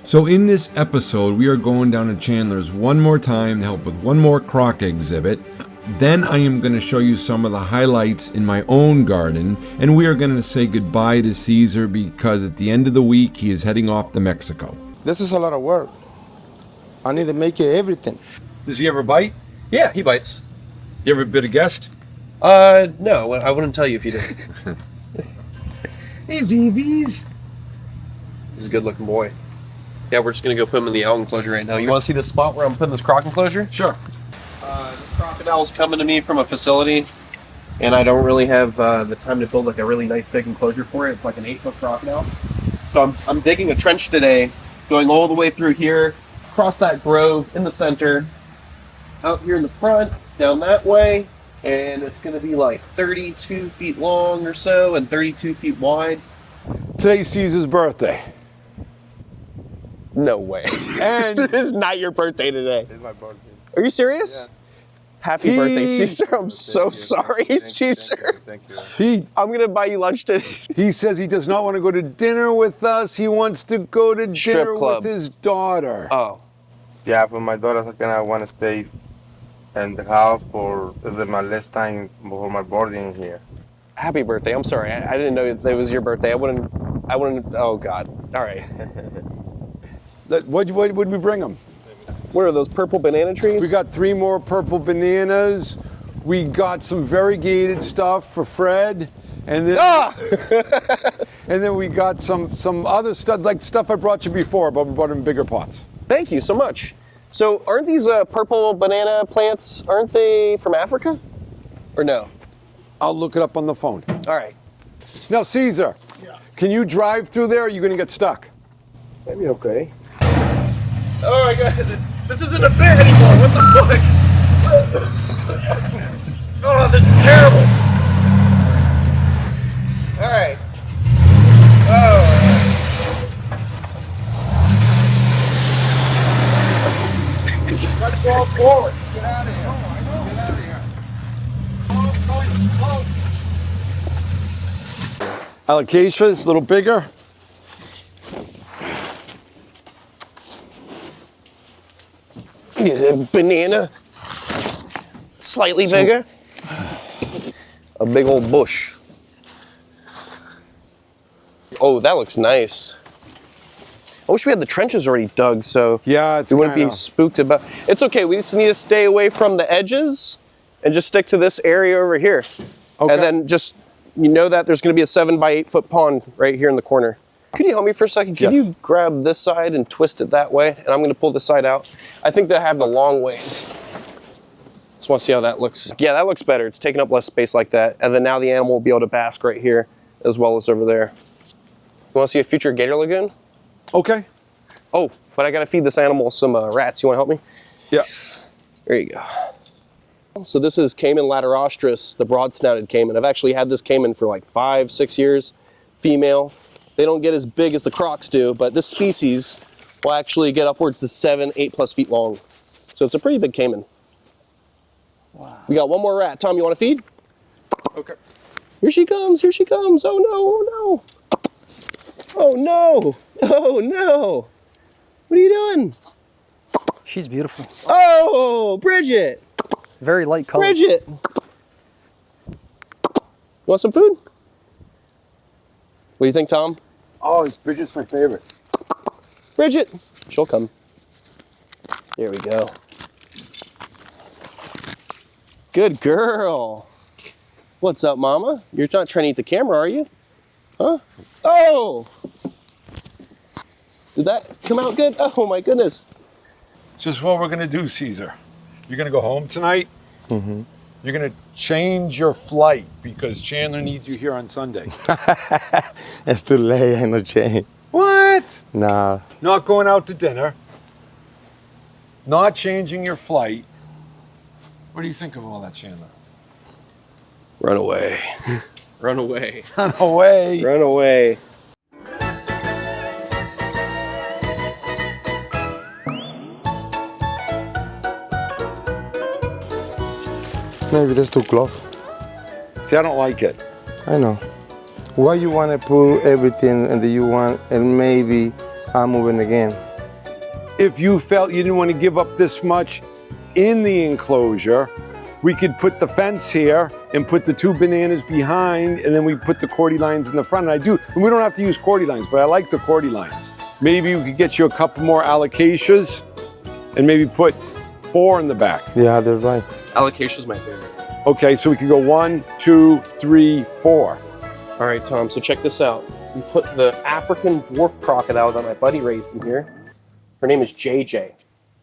So in this episode, we are going down to Chandler's one more time to help with one more croc exhibit. Then I am going to show you some of the highlights in my own garden, and we are going to say goodbye to Caesar because at the end of the week, he is heading off to Mexico. This is a lot of work. I need to make it everything. Does he ever bite? Yeah, he bites. You ever bit a guest? No, I wouldn't tell you if you did. Hey, BBs. This is a good looking boy. Yeah, we're just gonna go put him in the owl enclosure right now. You wanna see this spot where I'm putting this croc enclosure? Sure. The crocodile's coming to me from a facility, and I don't really have the time to build like a really nice big enclosure for it. It's like an 8-foot crocodile. So I'm digging a trench today, going all the way through here, across that grove in the center, out here in the front, down that way, and it's gonna be like 32 feet long or so and 32 feet wide. Today's Caesar's birthday. No way. And it's not your birthday today. It's my birthday. Are you serious? Yeah. Happy birthday, Caesar. I'm so sorry, Caesar. Thank you. I'm going to buy you lunch today. He says he does not want to go to dinner with us. He wants to go to dinner club. with his daughter. Oh. Yeah, for my daughter, I want to stay in the house this is my last time before my boarding here. Happy birthday. I'm sorry. I didn't know it was your birthday. I wouldn't, oh God. All right. What would we bring him? What are those purple banana trees? We got 3 more purple bananas. We got some variegated stuff for Fred. And then, and then we got some other stuff, like stuff I brought you before, but we brought them in bigger pots. Thank you so much. So aren't these purple banana plants, aren't they from Africa? Or no? I'll look it up on the phone. All right. Now, Caesar, can you drive through there or are you going to get stuck? Maybe okay. Oh my God, this isn't a bit anymore. What the fuck? Oh, this is terrible. All right. Let's go forward. Get out of here. Get out of here. Alocasia's a little bigger. Yeah, banana. Slightly bigger. A big old bush. Oh, that looks nice. I wish we had the trenches already dug, so Yeah, it's we wouldn't kinda... be spooked about. It's okay. We just need to stay away from the edges and just stick to this area over here. Okay. And then just, you know that there's going to be a 7 by 8 foot pond right here in the corner. Could you help me for a second? Could Yes. you grab this side and twist it that way? And I'm going to pull this side out. I think they have the long ways. Just want to see how that looks. Yeah, that looks better. It's taking up less space like that. And then now the animal will be able to bask right here as well as over there. You want to see a future gator lagoon? Okay. Oh, but I got to feed this animal some rats. You want to help me? Yeah. There you go. So this is Caiman laterostris, the broad-snouted caiman. I've actually had this caiman for like 5-6 years, female. They don't get as big as the crocs do, but this species will actually get upwards to 7-8+ feet long. So it's a pretty big caiman. Wow. We got one more rat. Tom, you want to feed? Okay. Here she comes, here she comes. Oh no, oh no. Oh no, oh no. What are you doing? She's beautiful. Oh, Bridget. Very light color. Bridget. You want some food? What do you think, Tom? Oh, Bridget's my favorite. Bridget. She'll come. There we go. Good girl. What's up, Mama? You're not trying to eat the camera, are you? Huh? Oh! Did that come out good? Oh my goodness. It's just what we're going to do, Caesar. You're going to go home tonight. Mm-hmm. You're going to change your flight because Chandler needs you here on Sunday. It's too late. I no change. What? Nah. Not going out to dinner. Not changing your flight. What do you think of all that, Chandler? Run away. Run away. Run away. Run away. Maybe that's too close. See, I don't like it. I know. Why you want to put everything and you want, and maybe I'm moving again. if you felt you didn't want to give up this much in the enclosure, we could put the fence here and put the 2 bananas behind, and then we put the cordy lines in the front. And we don't have to use cordy lines, but I like the cordy lines. Maybe we could get you a couple more alocasias and maybe put 4 in the back. Yeah, that's right. Alocasia is my favorite. Okay, so we could go 1, 2, 3, 4. All right, Tom, so check this out. We put the African dwarf crocodile that my buddy raised in here. Her name is JJ.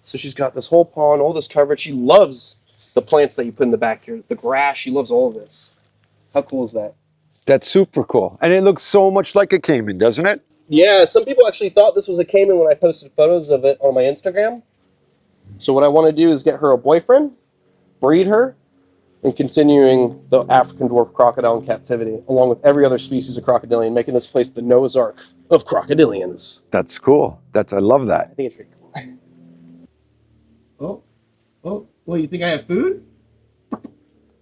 So she's got this whole pond, all this coverage. She loves the plants that you put in the back here. The grass, she loves all of this. How cool is that? That's super cool. And it looks so much like a caiman, doesn't it? Yeah, some people actually thought this was a caiman when I posted photos of it on my Instagram. So what I want to do is get her a boyfriend, breed her, and continuing the African dwarf crocodile in captivity, along with every other species of crocodilian, making this place the Noah's Ark of crocodilians. That's cool. I love that. I think it's pretty cool. Oh, well, you think I have food?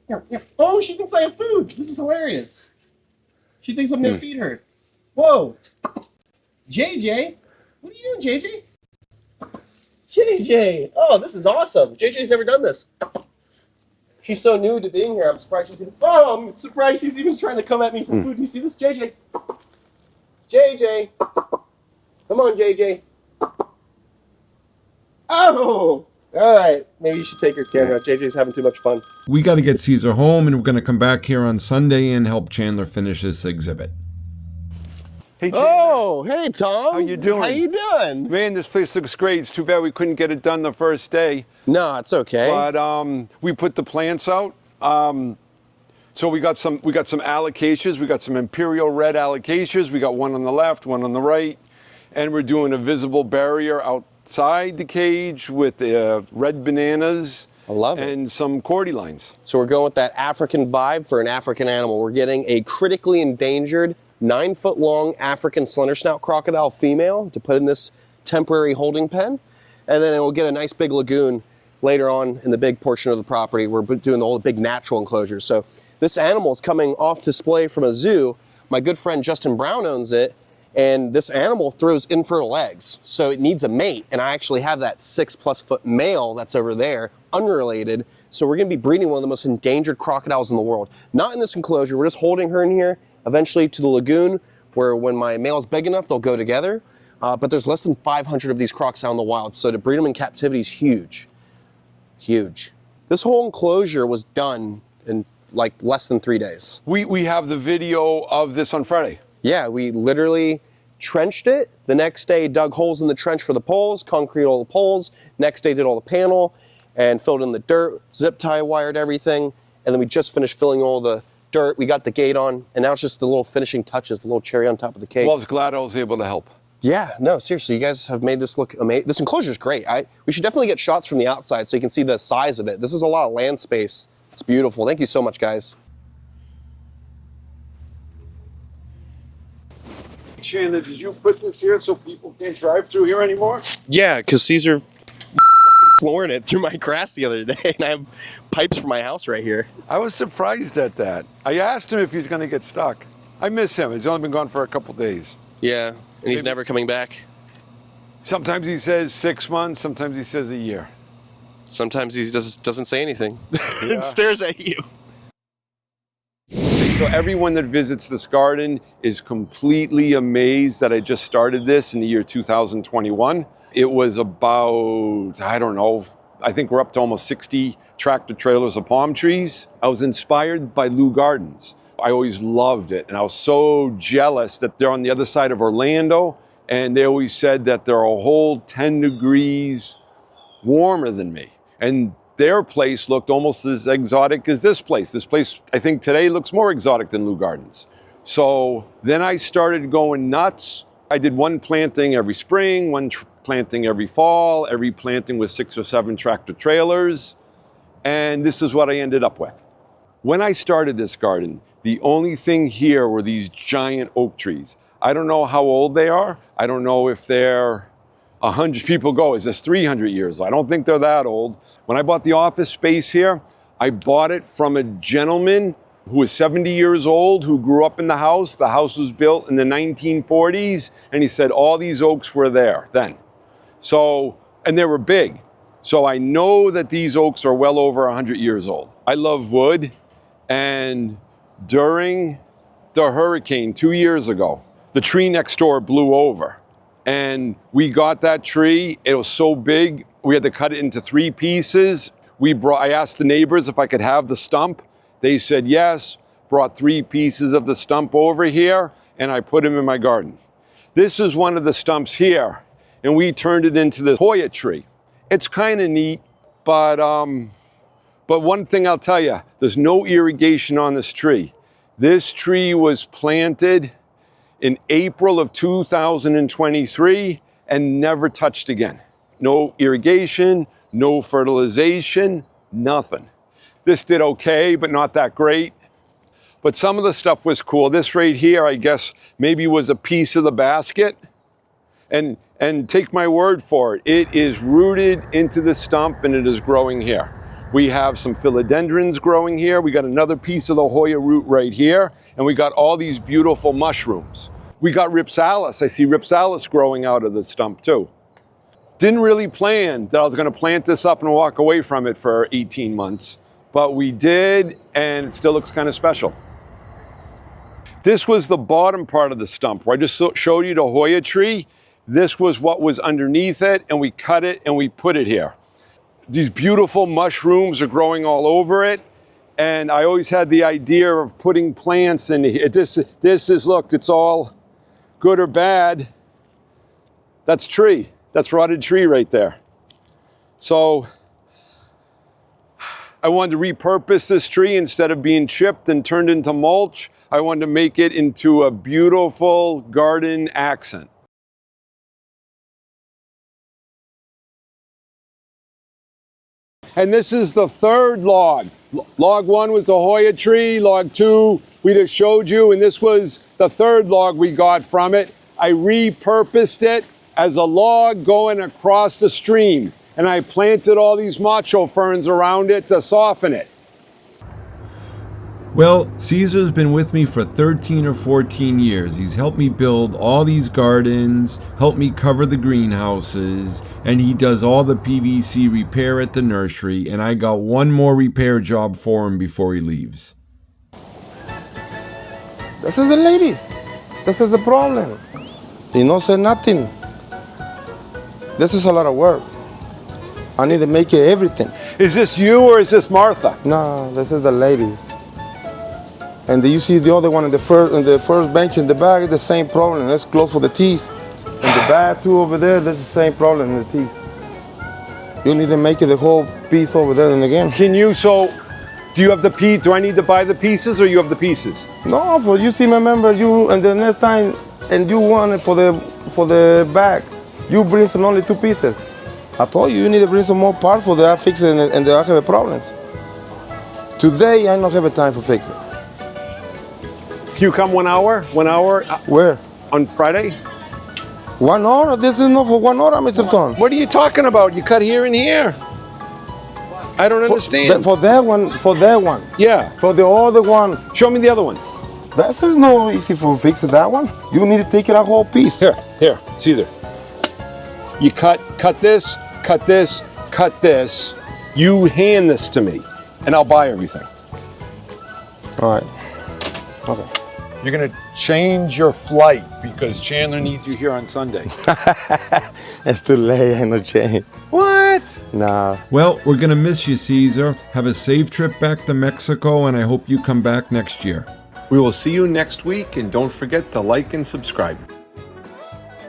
Yeah. Oh, she thinks I have food. This is hilarious. She thinks I'm gonna feed her. Whoa. JJ, what are you doing, JJ? JJ, oh, this is awesome. JJ's never done this. She's so new to being here. I'm surprised she's even trying to come at me for food. Do you see this, JJ? JJ, come on, JJ. Oh, all right. Maybe you should take your camera. JJ's having too much fun. We got to get Caesar home, and we're going to come back here on Sunday and help Chandler finish this exhibit. Hey, Chandler. Oh, hey, Tom. How you doing? How you doing? Man, this place looks great. It's too bad we couldn't get it done the first day. No, it's okay. But we put the plants out. So we got some alocasias. We got some imperial red alocasias. We got one on the left, one on the right, and we're doing a visible barrier outside the cage with red bananas. I love it. And some cordy lines. So we're going with that African vibe for an African animal. We're getting a critically endangered 9-foot-long African slender snout crocodile female to put in this temporary holding pen, and then we'll get a nice big lagoon later on in the big portion of the property. We're doing all the big natural enclosures. So this animal is coming off display from a zoo. My good friend Justin Brown owns it, and this animal throws infertile eggs, so it needs a mate. And I actually have that 6+ foot male that's over there, unrelated. So we're going to be breeding one of the most endangered crocodiles in the world. Not in this enclosure. We're just holding her in here. Eventually to the lagoon, where when my male is big enough, they'll go together. But there's less than 500 of these crocs out in the wild, so to breed them in captivity is huge. Huge. This whole enclosure was done in like less than 3 days. We have the video of this on Friday. Yeah, we literally trenched it. The next day, dug holes in the trench for the poles, concrete all the poles. Next day, did all the panel and filled in the dirt, zip tie wired everything. And then we just finished filling all the dirt. We got the gate on, and now it's just the little finishing touches, the little cherry on top of the cake. Well, I was glad I was able to help. Yeah, no, seriously, you guys have made this look amazing. This enclosure is great. We should definitely get shots from the outside so you can see the size of it. This is a lot of land space. It's beautiful. Thank you so much, guys. Chandler, did you put this here so people can't drive through here anymore? Yeah, because Caesar flooring it through my grass the other day, and I have pipes for my house right here. I was surprised at that. I asked him if he's going to get stuck. I miss him. He's only been gone for a couple days. Yeah, and he's never coming back. Sometimes he says 6 months, sometimes he says a year. Sometimes he just doesn't say anything and stares at you. So everyone that visits this garden is completely amazed that I just started this in the year 2021. It was about, I don't know, I think we're up to almost 60 tractor trailers of palm trees. I was inspired by Lou Gardens. I always loved it, and I was so jealous that they're on the other side of Orlando, and they always said that they're a whole 10 degrees warmer than me. And their place looked almost as exotic as this place. This place, I think today, looks more exotic than Lou Gardens. So then I started going nuts. I did one planting every spring, one planting every fall, every planting with 6 or 7 tractor trailers. And this is what I ended up with. When I started this garden, the only thing here were these giant oak trees. I don't know how old they are. I don't know if they're 100 people go, is this 300 years? I don't think they're that old. When I bought the office space here, I bought it from a gentleman who was 70 years old, who grew up in the house. The house was built in the 1940s, and he said all these oaks were there then. So and they were big. So I know that these oaks are well over 100 years old. I love wood, and during the hurricane 2 years ago, the tree next door blew over, and we got that tree. It was so big, we had to cut it into 3 pieces. I asked the neighbors if I could have the stump. They said yes, brought 3 pieces of the stump over here, and I put them in my garden. This is one of the stumps here, and we turned it into the Hoya tree. It's kind of neat, but one thing I'll tell you, there's no irrigation on this tree. This tree was planted in April of 2023 and never touched again. No irrigation, no fertilization, nothing. This did okay, but not that great. But some of the stuff was cool. This right here, I guess, maybe was a piece of the basket. And take my word for it, it is rooted into the stump and it is growing here. We have some philodendrons growing here. We got another piece of the Hoya root right here. And we got all these beautiful mushrooms. We got ripsalis. I see ripsalis growing out of the stump too. Didn't really plan that I was going to plant this up and walk away from it for 18 months. But we did, and it still looks kind of special. This was the bottom part of the stump where I just showed you the Hoya tree. This was what was underneath it, and we cut it and we put it here. These beautiful mushrooms are growing all over it, and I always had the idea of putting plants in here. This is, look, it's all good or bad. That's tree. That's rotted tree right there. So I wanted to repurpose this tree. Instead of being chipped and turned into mulch, I wanted to make it into a beautiful garden accent. And this is the 3rd log. Log 1 was the Hoya tree, log 2 we just showed you, and this was the 3rd log we got from it. I repurposed it as a log going across the stream, and I planted all these macho ferns around it to soften it. Well, Caesar's been with me for 13 or 14 years. He's helped me build all these gardens, helped me cover the greenhouses, and he does all the PVC repair at the nursery, and I got one more repair job for him before he leaves. This is the ladies. This is the problem. You don't say nothing. This is a lot of work. I need to make it everything. Is this you or is this Martha? No, this is the ladies. And you see the other one in the first bench in the back, the same problem. That's close for the teeth. And the back too over there, that's the same problem in the teeth. You need to make it the whole piece over there and again. Can you, do you have the piece? Do I need to buy the pieces or you have the pieces? No, for you see, remember you, and the next time, and you want it for the back, you bring some only 2 pieces. I told you, you need to bring some more parts for that fix it and I have problems. Today, I don't have a time for fix it. Can you come 1 hour? 1 hour? Where? On Friday? 1 hour? This is not for 1 hour, Mr. Tom. What are you talking about? You cut here and here. I don't understand. For that one. Yeah. For the other one. Show me the other one. That's no easy for fixing that one. You need to take it a whole piece. Here, Caesar. You cut this, cut this, cut this. You hand this to me, and I'll buy everything. All right. Okay. You're gonna change your flight because Chandler needs you here on Sunday. It's too late, I no change. What? Nah. Well, we're gonna miss you, Caesar. Have a safe trip back to Mexico, and I hope you come back next year. We will see you next week, and don't forget to like and subscribe.